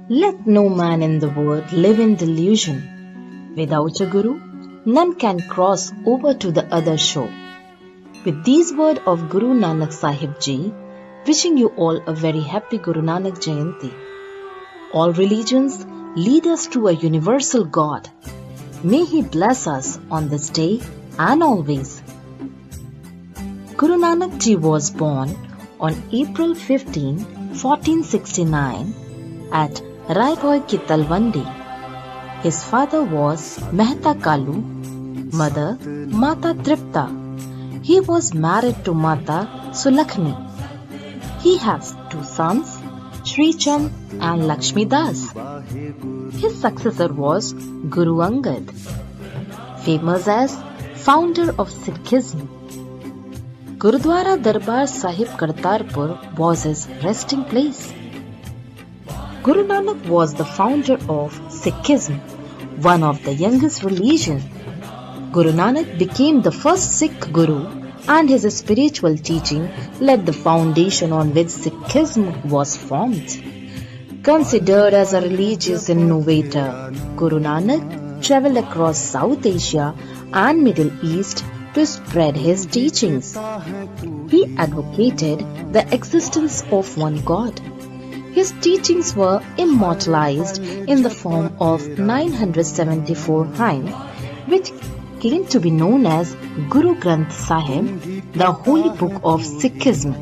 Let no man in the world live in delusion. Without a guru, none can cross over to the other shore. With these words of Guru Nanak Sahib Ji, wishing you all a very happy Guru Nanak Jayanti. All religions lead us to a universal God. May He bless us on this day and always. Guru Nanak Ji was born on April 15, 1469 at Raibhoi ki Talwandi. His father was Mehta Kalu, mother Mata Tripta. He was married to Mata Sulakhni. He has two sons, Sri Chand and Lakshmi Das. His successor was Guru Angad, famous as founder of Sikhism. Gurudwara Darbar Sahib Kartarpur was his resting place. Guru Nanak was the founder of Sikhism, one of the youngest religions. Guru Nanak became the first Sikh Guru, and his spiritual teaching laid the foundation on which Sikhism was formed. Considered as a religious innovator, Guru Nanak travelled across South Asia and Middle East to spread his teachings. He advocated the existence of one God. His teachings were immortalized in the form of 974 hymns, which came to be known as Guru Granth Sahib, the holy book of Sikhism.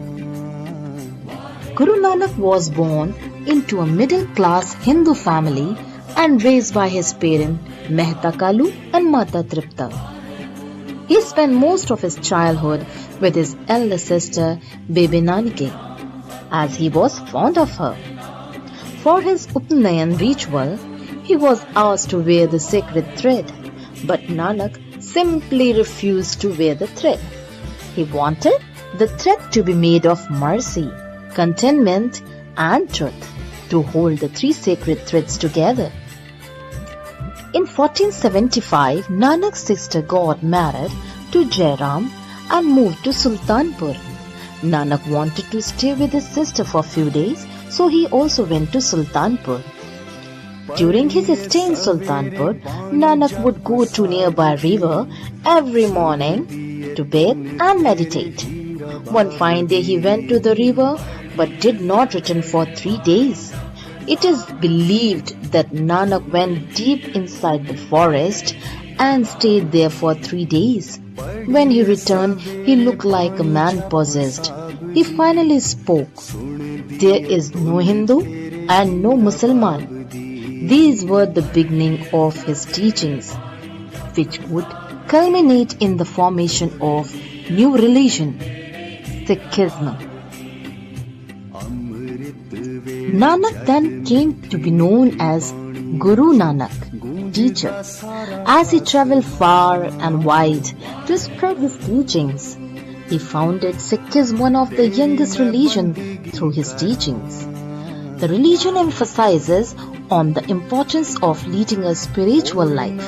Guru Nanak was born into a middle-class Hindu family and raised by his parents Mehta Kalu and Mata Tripta. He spent most of his childhood with his elder sister Bebe Nanike, as he was fond of her. For his Upnayan ritual, he was asked to wear the sacred thread, but Nanak simply refused to wear the thread. He wanted the thread to be made of mercy, contentment and truth, to hold the three sacred threads together. In 1475, Nanak's sister got married to Jairam and moved to Sultanpur. Nanak wanted to stay with his sister for a few days, so he also went to Sultanpur. During his stay in Sultanpur, Nanak would go to nearby river every morning to bathe and meditate. One fine day he went to the river but did not return for 3 days. It is believed that Nanak went deep inside the forest and stayed there for 3 days. When he returned, he looked like a man possessed. He finally spoke. There is no Hindu and no Muslim. These were the beginning of his teachings, which would culminate in the formation of new religion, Sikhism. Nanak then came to be known as Guru Nanak, teacher, as he travelled far and wide to spread his teachings. He founded Sikhism, one of the youngest religions, through his teachings. The religion emphasizes on the importance of leading a spiritual life.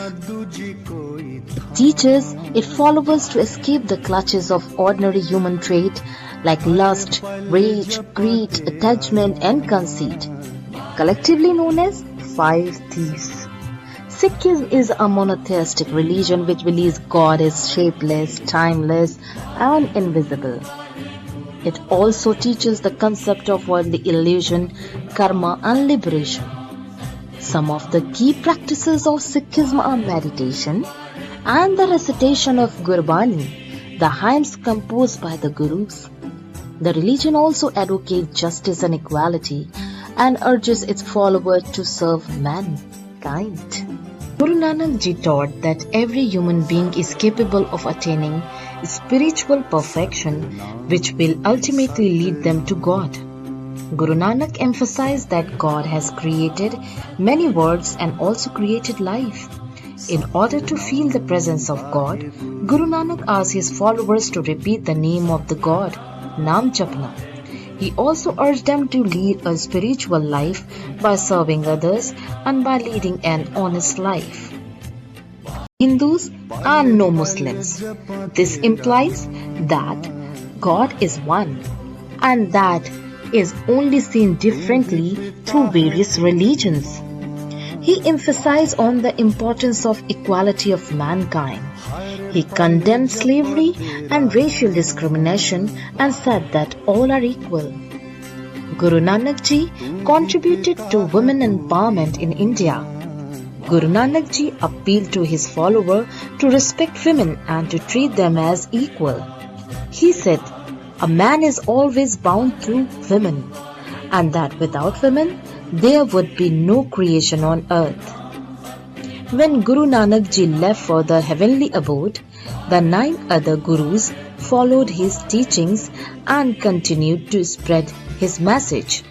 It teaches its followers to escape the clutches of ordinary human trait like lust, rage, greed, attachment and conceit, collectively known as five thieves. Sikhism is a monotheistic religion which believes God is shapeless, timeless and invisible. It also teaches the concept of worldly illusion, karma and liberation. Some of the key practices of Sikhism are meditation and the recitation of Gurbani, the hymns composed by the Gurus. The religion also advocates justice and equality and urges its followers to serve mankind. Guru Nanak Ji taught that every human being is capable of attaining spiritual perfection, which will ultimately lead them to God. Guru Nanak emphasized that God has created many worlds and also created life. In order to feel the presence of God, Guru Nanak asked his followers to repeat the name of the God, Nam Japna. He also urged them to lead a spiritual life by serving others and by leading an honest life. Hindus are no Muslims. This implies that God is one and that is only seen differently through various religions. He emphasized on the importance of equality of mankind. He condemned slavery and racial discrimination and said that all are equal. Guru Nanak Ji contributed to women empowerment in India. Guru Nanak Ji appealed to his followers to respect women and to treat them as equal. He said, "A man is always bound through women, and that without women, there would be no creation on earth." When Guru Nanak Ji left for the heavenly abode, the 9 other Gurus followed his teachings and continued to spread his message.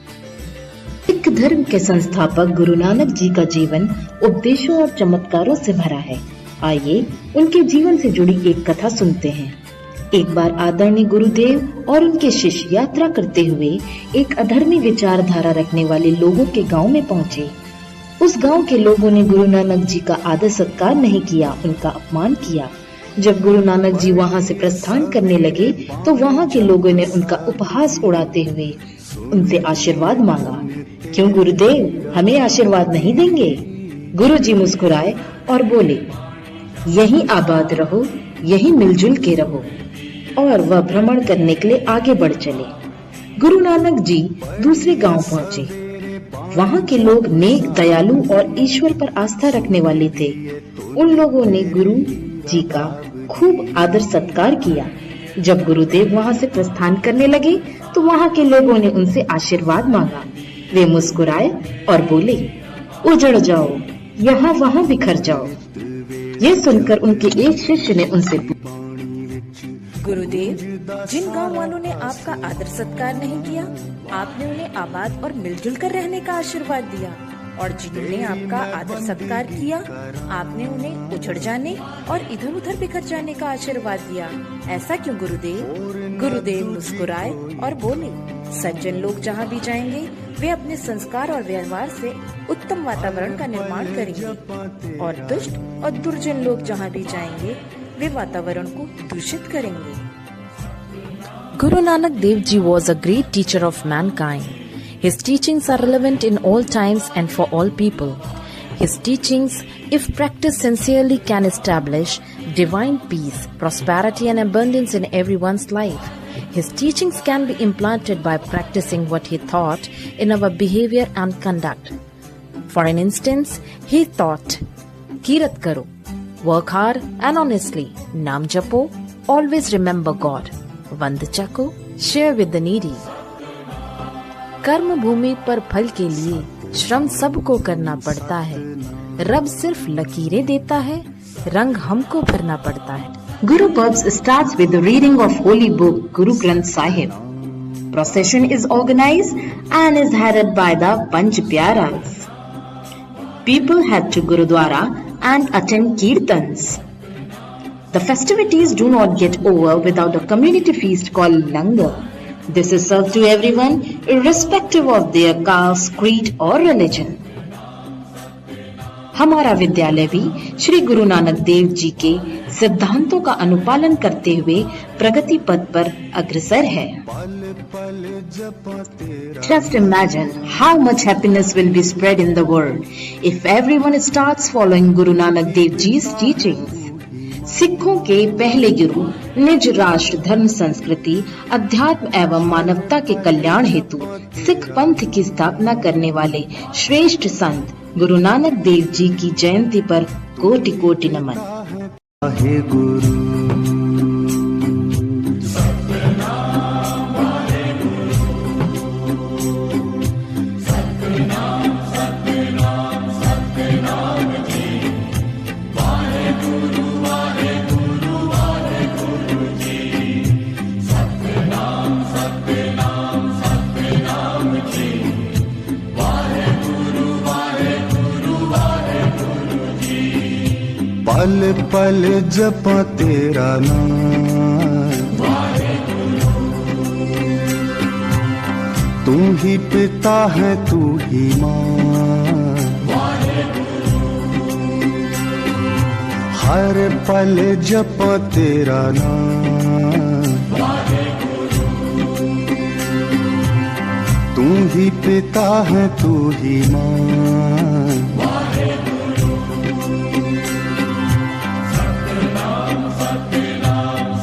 Sikh धर्म के संस्थापक गुरु नानक जी का जीवन उपदेशों और चमत्कारों से भरा है। आइए उनके जीवन से जुड़ी एक कथा सुनते हैं। एक बार आदरणीय गुरुदेव और उनके शिष्य यात्रा करते हुए एक अधर्मी विचारधारा रखने वाले लोगों के गांव में पहुंचे। उस गांव के लोगों ने गुरु नानक जी का आदर सत्कार नहीं किया, उनका अपमान किया। जब गुरु नानक जी वहां से प्रस्थान करने लगे तो वहां के लोगों ने उनका उपहास उड़ाते हुए उनसे आशीर्वाद मांगा। क्यों गुरुदेव, हमें आशीर्वाद नहीं देंगे? गुरु जी मुस्कुराए और बोले, यहीं आबाद रहो, यहीं मिलजुल के रहो। और वह भ्रमण करने के लिए आगे बढ़ चले। गुरु नानक जी दूसरे गांव पहुंचे। वहां के लोग नेक, दयालु और ईश्वर पर आस्था रखने वाले थे। उन लोगों ने गुरु जी का खूब आदर सत्कार किया। जब गुरुदेव वहां से प्रस्थान करने लगे तो वहां के लोगों ने उनसे आशीर्वाद मांगा। वे मुस्कुराए और बोले, उजड़ जाओ, यहाँ वहाँ बिखर जाओ। ये सुनकर उनके एक शिष्य ने उनसे पूछा, गुरुदेव, जिन गांव वालों ने आपका आदर सत्कार नहीं किया, आपने उन्हें आबाद और मिलजुल कर रहने का आशीर्वाद दिया, और जिन्होंने आपका आदर सत्कार किया, आपने उन्हें उछड़ जाने और इधर उधर बिखर जाने का आशीर्वाद दिया। ऐसा क्यों गुरुदेव? गुरुदेव मुस्कुराए और बोले, सज्जन लोग जहाँ भी जाएंगे वे अपने संस्कार और व्यवहार से उत्तम वातावरण का निर्माण करेंगे, और दुष्ट और दुर्जन लोग जहाँ भी जाएंगे वे वातावरण को दूषित करेंगे। Guru Nanak Dev Ji was a great teacher of mankind. His teachings are relevant in all times and for all people. His teachings, if practiced sincerely, can establish divine peace, prosperity and abundance in everyone's life. His teachings can be implanted by practicing what he taught in our behavior and conduct. For an instance, he taught, Kirat karo, work hard and honestly, Naam japo, always remember God, Vand chako, share with the needy. कर्म भूमि पर फल के लिए श्रम सबको करना पड़ता है। रब सिर्फ लकीरें देता है, रंग हमको भरना पड़ता है। Guru Purb starts with the reading of holy book Guru Granth Sahib. Procession is organized and is headed by the Panch Pyaras. People head to Gurudwara and attend kirtans. The festivities do not get over without a community feast called Langar. This is served to everyone irrespective of their caste, creed or religion. हमारा विद्यालय भी श्री गुरु नानक देव जी के सिद्धांतों का अनुपालन करते हुए प्रगति पथ पर अग्रसर है। Just imagine how much happiness will be spread in the world if everyone starts following Guru Nanak Dev Ji's teachings. सिखों के पहले गुरु निज राष्ट्र, धर्म, संस्कृति, अध्यात्म एवं मानवता के कल्याण हेतु सिख पंथ की स्थापना करने वाले श्रेष्ठ संत गुरु नानक देव जी की जयंती पर कोटि कोटि नमन। हे गुरु पल पल जपा तेरा नाम, तू ही पिता है तू ही माँ, हर पल जपा तेरा नाम, तू ही पिता है तू ही माँ। सतनाम सतनाम